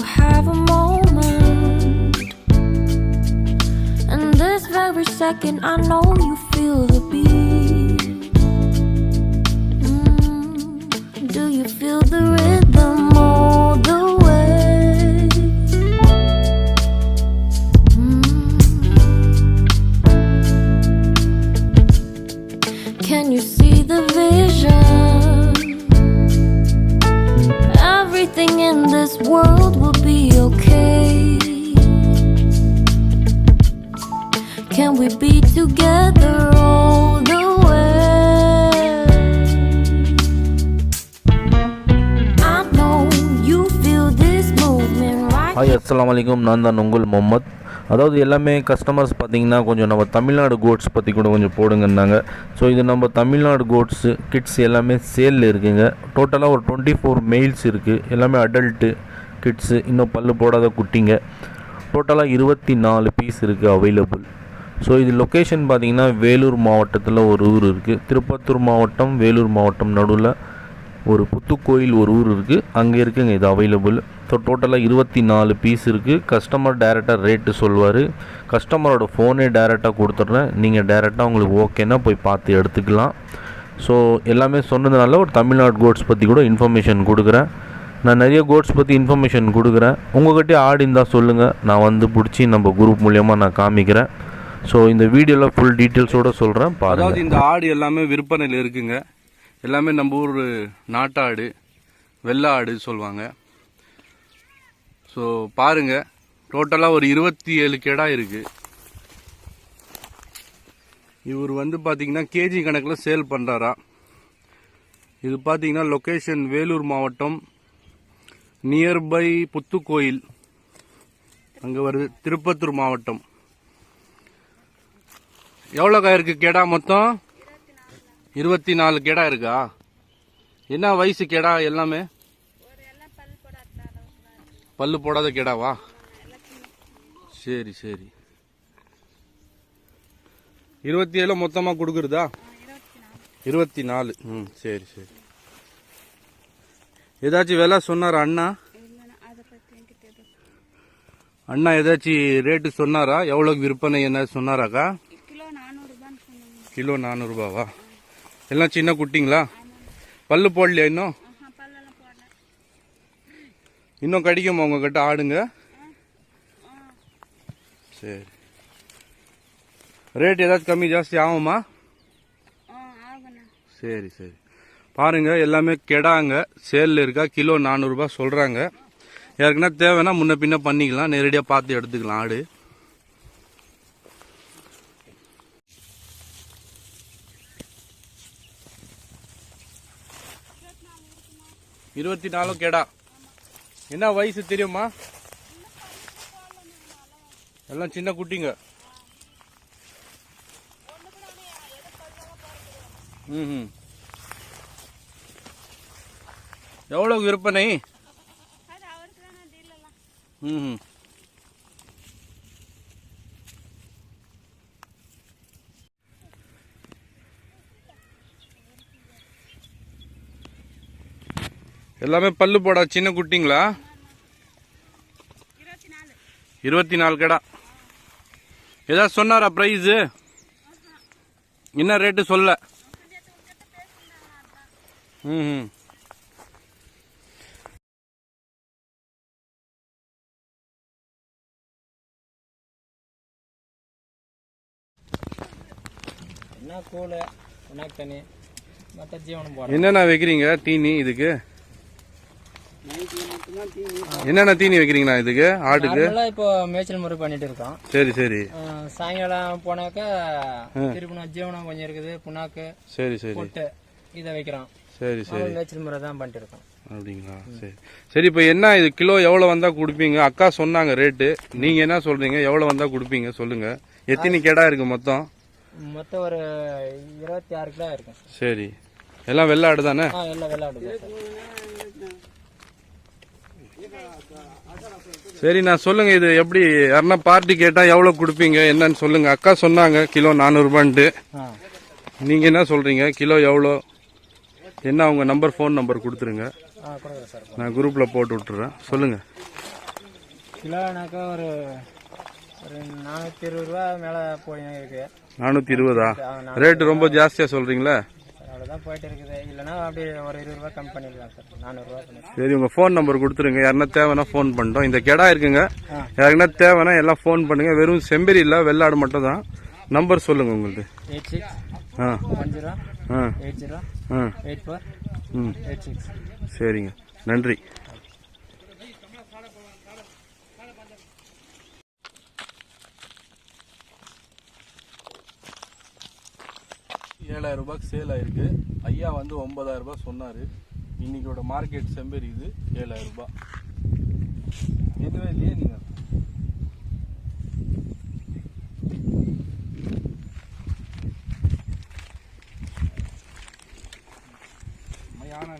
have a moment, and this very second I know you feel the beat. Do you feel the rhythm all the way? Can you see the vision? Everything in this world will be okay. Can we be together all the way? I know you feel this movement right. Hi அஸ்ஸலாமு அலைக்கும். நான் தான் உங்கள் முகமது. அதாவது எல்லாமே customers பார்த்திங்கன்னா கொஞ்சம் நம்ம தமிழ்நாடு கோட்ஸ் பற்றி கூட கொஞ்சம் போடுங்கன்னாங்க. ஸோ இது நம்ம தமிழ்நாடு கோட்ஸு கிட்ஸ் எல்லாமே சேலில் இருக்குங்க. டோட்டலாக ஒரு 24 மெயில்ஸ் இருக்குது. எல்லாமே அடல்ட்டு கிட்ஸு, இன்னும் பல்லு போடாத குட்டிங்க. டோட்டலாக 24 பீஸ் இருக்குது அவைலபிள். ஸோ இது லொக்கேஷன் பார்த்திங்கன்னா வேலூர் மாவட்டத்தில் ஒரு ஊர் இருக்குது. திருப்பத்தூர் மாவட்டம் வேலூர் மாவட்டம் நடுவில் ஒரு புத்துக்கோயில் ஒரு ஊர் இருக்குது, அங்கே இருக்குங்க இது அவைலபிள். ஸோ டோட்டலாக 24 பீஸ் இருக்குது. கஸ்டமர் டேரெக்டாக ரேட்டு சொல்லுவார். கஸ்டமரோட ஃபோனே டேரெக்டாக கொடுத்துட்றேன். நீங்கள் டேரெக்டாக உங்களுக்கு ஓகேன்னா போய் பார்த்து எடுத்துக்கலாம். ஸோ எல்லாமே சொன்னதுனால ஒரு தமிழ்நாடு கோட்ஸ் பற்றி கூட இன்ஃபர்மேஷன் கொடுக்குறேன். நான் நிறைய கோட்ஸ் பற்றி இன்ஃபர்மேஷன் கொடுக்குறேன். உங்கள்கிட்ட ஆடு இருந்தால் சொல்லுங்கள், நான் வந்து பிடிச்சி நம்ம குரூப் மூலியமாக நான் காமிக்கிறேன். ஸோ இந்த வீடியோவில் ஃபுல் டீட்டெயில்ஸோடு சொல்கிறேன் பாருங்கள். அதாவது இந்த ஆடு எல்லாமே விற்பனையில் இருக்குங்க. எல்லாமே நம்ம ஊர் நாட்டாடு, வெள்ளை ஆடு சொல்லுவாங்க. ஸோ பாருங்க, டோட்டலாக ஒரு 27 கெடா இருக்கு. இவர் வந்து பார்த்தீங்கன்னா கேஜி கணக்கில் சேல் பண்ணுறாரா. இது பார்த்தீங்கன்னா லொக்கேஷன் வேலூர் மாவட்டம், நியர்பை புத்துக்கோயில், அங்கே வருது. திருப்பத்தூர் மாவட்டம். எவ்வளோக்கா இருக்கு கெடா மொத்தம்? 24 கெடா இருக்கா? என்ன வயசு கெடா எல்லாமே? பல்லு போடாத கெடாவா? சரி சரி. 27 மொத்தமாக கொடுக்குறதா? 24. சரி சரி. ஏதாச்சும் விலை சொன்னாரா அண்ணா? அண்ணா ஏதாச்சும் ரேட்டு சொன்னாரா? எவ்வளோக்கு விற்பனை என்ன சொன்னாராக்கா? கிலோ 400 ரூபாவா? எல்லாம் சின்ன குட்டிங்களா? பல்லு போடலையா இன்னும்? இன்னும் கடிக்குமா உங்ககிட்ட ஆடுங்க? சரி. ரேட் ஏதாச்சும் கம்மி ஜாஸ்தி ஆகுமா? சரி சரி. பாருங்க, எல்லாமே கெடாங்க சேலில் இருக்கா. கிலோ 400 ரூபாய் சொல்றாங்க. யாருக்குன்னா தேவைன்னா முன்ன பின்ன பண்ணிக்கலாம், நேரடியாக பார்த்து எடுத்துக்கலாம் ஆடு. இருபத்தி 24 கெடா. என்ன வயசு தெரியுமா? எல்லாம் சின்ன குட்டிங்க. எவ்வளவு விற்பனை? எல்லாமே பல்லு போடா சின்ன குட்டிங்களா? 24 கடா. ஏதாவது சொன்னாரா பிரைஸ்? என்ன ரேட்டு சொல்ல? என்னென்ன வைக்கிறீங்க தீனி இதுக்கு? என்னென்ன தீனி வைக்கிறீங்கண்ணா இதுக்கு ஆட்டுக்கு? இப்போ மேய்ச்சல் முறை பண்ணிட்டு இருக்கோம். சரி சரி. சாயங்காலம் போனாக்கா திருப்பி ஜீவனம் கொஞ்சம் இருக்குது, புண்ணாக்கு. சரி சரி. போட்டு இதை வைக்கிறோம். சரி சரி. மேய்ச்சல் முறை தான் பண்ணிட்டு இருக்கோம். அப்படிங்களா? சரி சரி. இப்போ என்ன இது கிலோ எவ்வளவு வந்தா கொடுப்பீங்க? அக்கா சொன்னாங்க ரேட்டு, நீங்க என்ன சொல்றீங்க? எவ்வளவு வந்தா கொடுப்பீங்க சொல்லுங்க. எத்தனை கெடா இருக்கு மொத்தம்? மொத்தம் ஒரு 26 கிலோ இருக்கும். சரி. எல்லாம் வெள்ளாடு தானே? எல்லாம் வெள்ளாடு. சரி, நான் சொல்லுங்க இது எப்படி யாருன்னா பார்ட்டி கேட்டா எவ்வளவு கொடுப்பீங்க என்னன்னு சொல்லுங்க. அக்கா சொன்னாங்க கிலோ 400 ரூபான்ட்டு. நீங்க என்ன சொல்றீங்க? கிலோ எவ்வளோ என்ன? உங்க நம்பர், ஃபோன் நம்பர் கொடுத்துருங்க, நான் குரூப்ல போட்டு விட்டுறேன். சொல்லுங்க. கிலோனாக்கா ஒரு ஒரு 420 ரூபா மேலே போய் இருக்கு. 420. ரேட்டு ரொம்ப ஜாஸ்தியாக சொல்கிறீங்களா? அவ்வளோதான் போயிட்டு இருக்குது. இல்லைன்னா அப்படி ஒரு 20 ரூபா கம்மி பண்ணிடலாம் சார். 400 ரூபா பண்ணி. சரி, உங்கள் ஃபோன் நம்பர் கொடுத்துருங்க. யாருன்னா தேவைன்னா ஃபோன் பண்ணிட்டோம். இந்த கிடா இருக்குங்க, யாருன்னா தேவைன்னா எல்லாம் ஃபோன் பண்ணுங்கள். வெறும் செம்பரி இல்லை, வெள்ளாடு மட்டும் தான். நம்பர் சொல்லுங்கள் உங்களுக்கு. 86 10 80 84 86. சரிங்க, நன்றி. ரூபாய்க்கு சேல் ஆயிருக்கு. ஐயா வந்து 9000 ரூபாய் சொன்னார். இன்னைக்கோட மார்க்கெட் செம்பரி இது 7000 ரூபாய். எதுவே இல்லையே நீங்கள் யானா